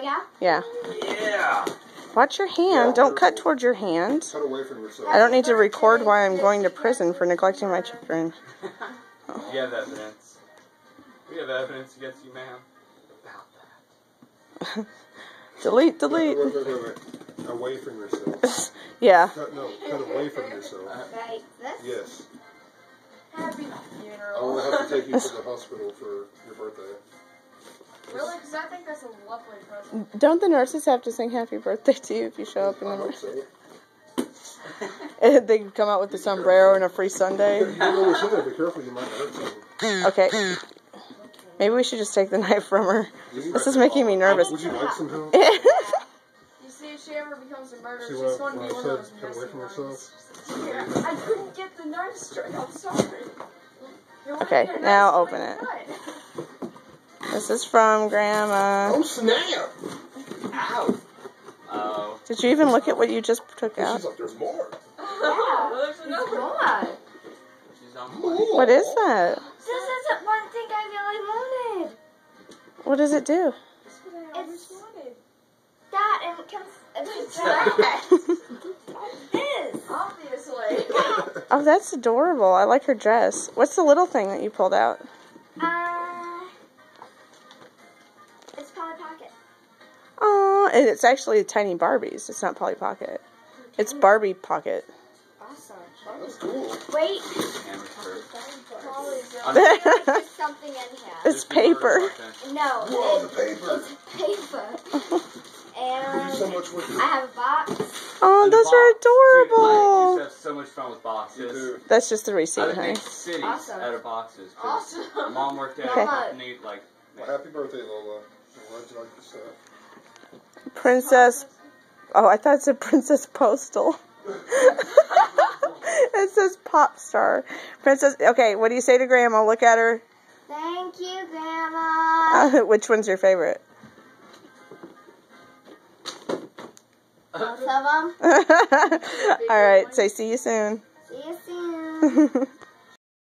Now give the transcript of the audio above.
go? Yeah. Yeah. Watch your hand. Don't cut towards your hand. Cut away from yourself. I don't need to record why I'm going to prison for neglecting my children. You have evidence. We have evidence against you, ma'am. About that. Delete. Wait. Away from yourself. Yeah. Cut away from yourself. Right. This? Yes. Happy I funeral. will have to take you to the hospital for your birthday. Really? Because I think that's a lovely present. Don't the nurses have to sing happy birthday to you if you show up in I the hope so. They come out with the sombrero and a free sundae. You don't know what's in there. Be careful, you might hurt something. Okay. Maybe we should just take the knife from her. This is making me nervous. Would you like some help? You see, if she ever becomes a murderer, See she's what going to I be one of those said? Cut away messy from ones. yourself? I couldn't get the knife straight. I'm sorry. Okay, now open it. This is from Grandma. Oh, snap! Ow. Oh. Did you even look at what you just took out? She's like, there's more. Yeah, there's another one. She's on More. What is that? This isn't one thing I really wanted. What does it do? It's that, and it comes with dress. This, obviously. Oh, that's adorable. I like her dress. What's the little thing that you pulled out? It's Polly Pocket. Oh, and it's actually tiny Barbies. It's not Polly Pocket. It's Barbie Pocket. Awesome. That's cool. Wait. On There's something in here. It's paper. No, Whoa, the paper. it's paper. And You do so much with I have a box. Oh, And the those box. are Dude, I adorable. used to have so much fun with boxes. Dude. That's just the I receipt, would honey. make cities Awesome. out of boxes. 'Cause Awesome. Mom worked at a Mama. company like. Well, happy birthday, Lola. I'm glad you like the stuff. Princess. Oh, I thought it said Princess Postal. It says Pop Star. Princess. Okay, what do you say to Grandma? Look at her. Thank you, Grandma. Which one's your favorite? Both of them. All right, say see you soon. See you soon.